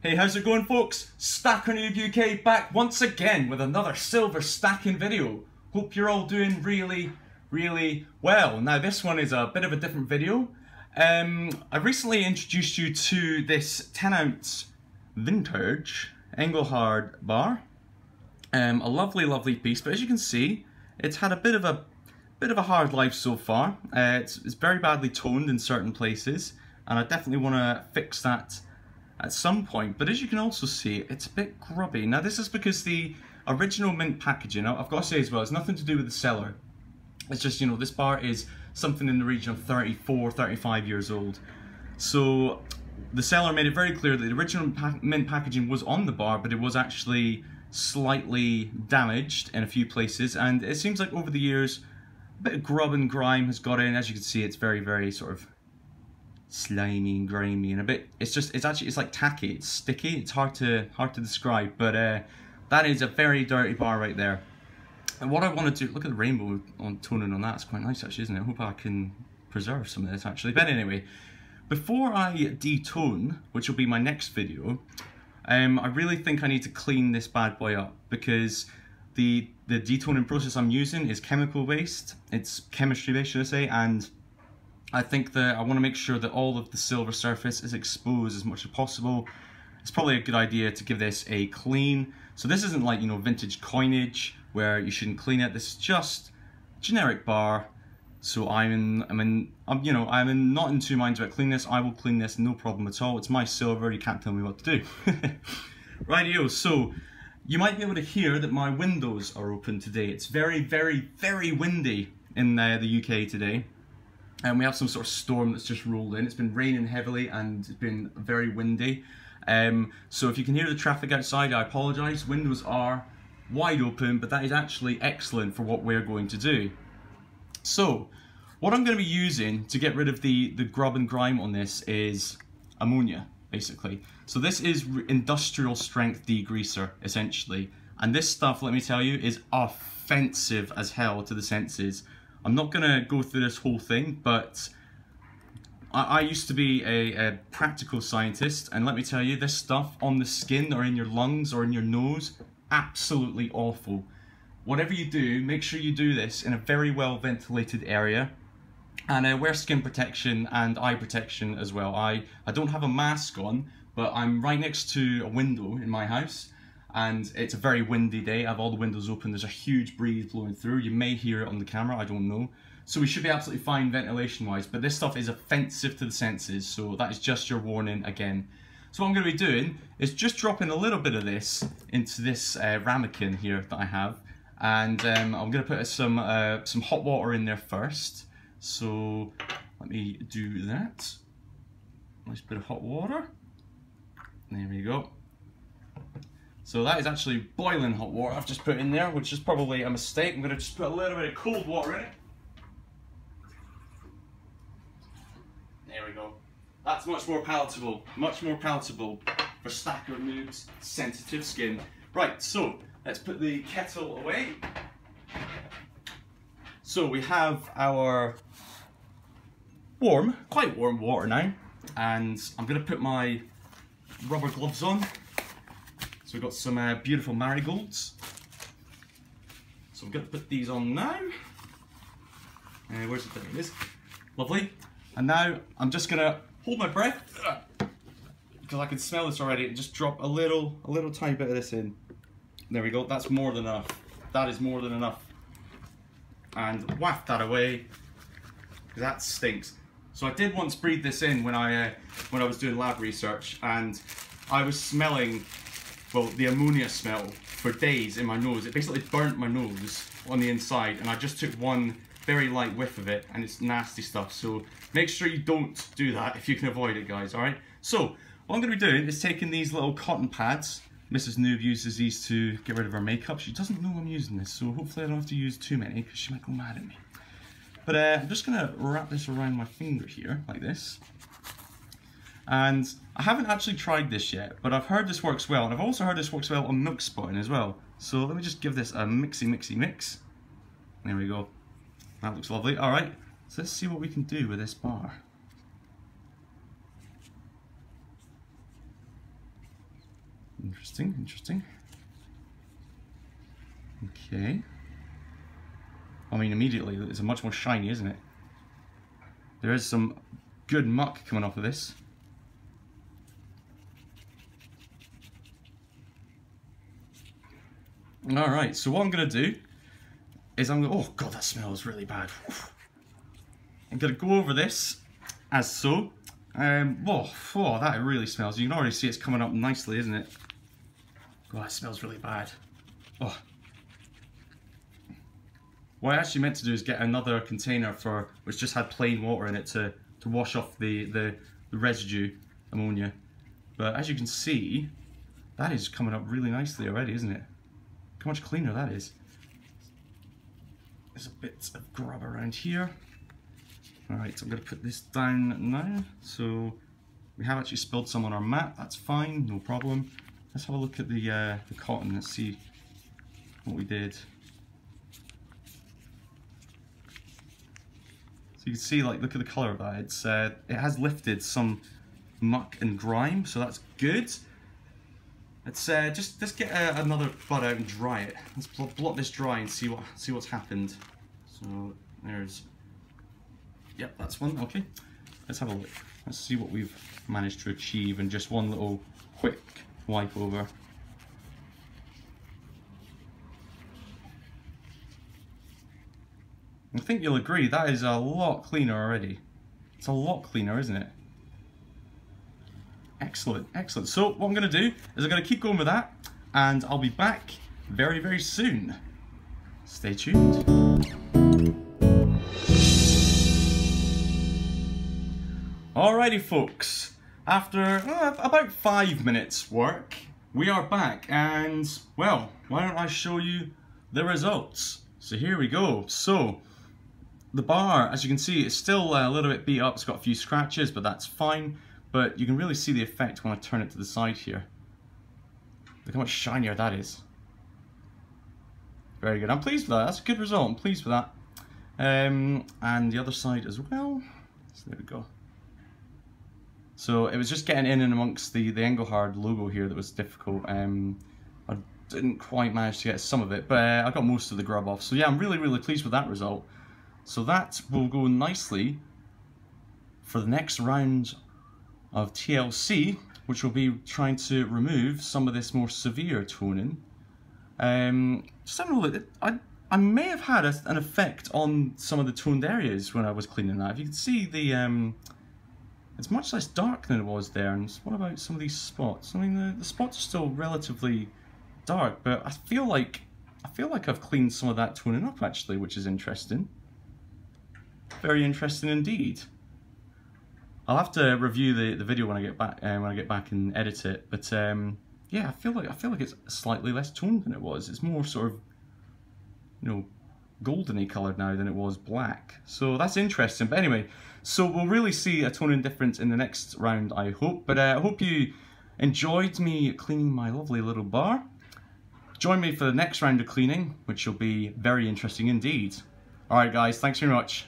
Hey, how's it going, folks? Stacker Noob UK back once again with another silver stacking video. Hope you're all doing really well. Now this one is a bit of a different video. I recently introduced you to this 10-ounce vintage Engelhard bar. A lovely piece, but as you can see, it's had a bit of a hard life so far. It's very badly toned in certain places, and I definitely want to fix that at some point. But as you can also see, it's a bit grubby. Now this is because the original mint packaging, I've got to say as well, it's nothing to do with the seller. It's just, you know, this bar is something in the region of 34, 35 years old. So the seller made it very clear that the original mint packaging was on the bar, but it was actually slightly damaged in a few places. And it seems like over the years, a bit of grub and grime has got in. As you can see, it's very sort of slimy and grimy and a bit, it's like tacky, it's sticky, it's hard to describe, but that is a very dirty bar right there. And what I want to do, look at the rainbow on toning on that, it's quite nice actually, isn't it? I hope I can preserve some of this actually. But anyway, before I detone, which will be my next video, I really think I need to clean this bad boy up, because the detoning process I'm using is chemical based, it's chemistry based should I say, and I think that I want to make sure that all of the silver surface is exposed as much as possible. It's probably a good idea to give this a clean. So this isn't like, you know, vintage coinage where you shouldn't clean it. This is just generic bar. So I'm not in two minds about cleaning this. I will clean this, no problem at all. It's my silver. You can't tell me what to do. Rightio. So you might be able to hear that my windows are open today. It's very windy in the UK today. And we have some sort of storm that's just rolled in. It's been raining heavily and it's been very windy. So if you can hear the traffic outside, I apologise. Windows are wide open, but that is actually excellent for what we're going to do. So what I'm going to be using to get rid of the grub and grime on this is ammonia, basically. So this is industrial strength degreaser, essentially. And this stuff, let me tell you, is offensive as hell to the senses. I'm not going to go through this whole thing, but I used to be a practical scientist, and let me tell you, this stuff on the skin or in your lungs or in your nose, absolutely awful. Whatever you do, make sure you do this in a very well ventilated area, and wear skin protection and eye protection as well. I don't have a mask on, but I'm right next to a window in my house. And it's a very windy day. I have all the windows open. There's a huge breeze blowing through. You may hear it on the camera, I don't know. So we should be absolutely fine ventilation wise, but this stuff is offensive to the senses, so that is just your warning again. So what I'm going to be doing is just dropping a little bit of this into this ramekin here that I have, and I'm going to put some hot water in there first. So let me do that. Nice bit of hot water. There we go. So that is actually boiling hot water I've just put in there, which is probably a mistake. I'm going to just put a little bit of cold water in it. There we go. That's much more palatable for Stacker Noob's sensitive skin. Right, so let's put the kettle away. So we have our quite warm water now, and I'm going to put my rubber gloves on. So we've got some beautiful marigolds. So I'm going to put these on now. Where's the thing? It is. Lovely. And now I'm just going to hold my breath, because I can smell this already, and just drop a little tiny bit of this in. There we go. That's more than enough. That is more than enough. And waft that away. That stinks. So I did once breathe this in when I was doing lab research, and I was smelling, well, the ammonia smell for days in my nose. It basically burnt my nose on the inside, and I just took one very light whiff of it, and it's nasty stuff. So make sure you don't do that if you can avoid it, guys, alright? So what I'm going to be doing is taking these little cotton pads. Mrs. Noob uses these to get rid of her makeup. She doesn't know I'm using this, so hopefully I don't have to use too many, because she might go mad at me. But I'm just going to wrap this around my finger here, like this. And I haven't actually tried this yet, but I've heard this works well, and I've also heard this works well on milk spotting as well. So let me just give this a mix. There we go. That looks lovely. Alright, so let's see what we can do with this bar. Interesting, interesting. Okay. I mean, immediately, it's much more shiny, isn't it? There is some good muck coming off of this. Alright, so what I'm going to do is oh god, that smells really bad. I'm going to go over this as so. Oh, that really smells. You can already see it's coming up nicely, isn't it? God, that smells really bad. Oh. What I actually meant to do is get another container which just had plain water in it to wash off the residue ammonia. But as you can see, that is coming up really nicely already, isn't it? Look how much cleaner that is. There's a bit of grub around here. Alright, so I'm going to put this down now. So we have actually spilled some on our mat, that's fine, no problem. Let's have a look at the cotton and see what we did. So you can see, like, look at the colour of that. It's it has lifted some muck and grime, so that's good. Let's just get another bud out and dry it. Let's blot this dry and see what's happened. So there's, yep, that's one. Okay, let's have a look. Let's see what we've managed to achieve in just one little quick wipe over. I think you'll agree that is a lot cleaner already. It's a lot cleaner, isn't it? Excellent, excellent. So what I'm going to do is I'm going to keep going with that, and I'll be back very, very soon. Stay tuned. Alrighty folks, after about 5 minutes work, we are back, and well, why don't I show you the results? So here we go. So the bar, as you can see, is still a little bit beat up. It's got a few scratches, but that's fine. But you can really see the effect when I turn it to the side here. Look how much shinier that is. Very good. I'm pleased with that. That's a good result. I'm pleased with that. And the other side as well. So there we go. So it was just getting in and amongst the Engelhard logo here that was difficult. I didn't quite manage to get some of it, but I got most of the grub off. So yeah, I'm really, really pleased with that result. So that will go nicely for the next round of TLC, which will be trying to remove some of this more severe toning. Just having a look, I may have had an effect on some of the toned areas when I was cleaning that. If you can see, it's much less dark than it was there. And what about some of these spots? I mean, the spots are still relatively dark, but I feel like I've cleaned some of that toning up actually, which is interesting. Very interesting indeed. I'll have to review the video when I get back and edit it. But yeah, I feel like it's slightly less toned than it was. It's more sort of, you know, goldeny coloured now than it was black. So that's interesting. But anyway, so we'll really see a toning difference in the next round, I hope. But I hope you enjoyed me cleaning my lovely little bar. Join me for the next round of cleaning, which will be very interesting indeed. Alright guys, thanks very much.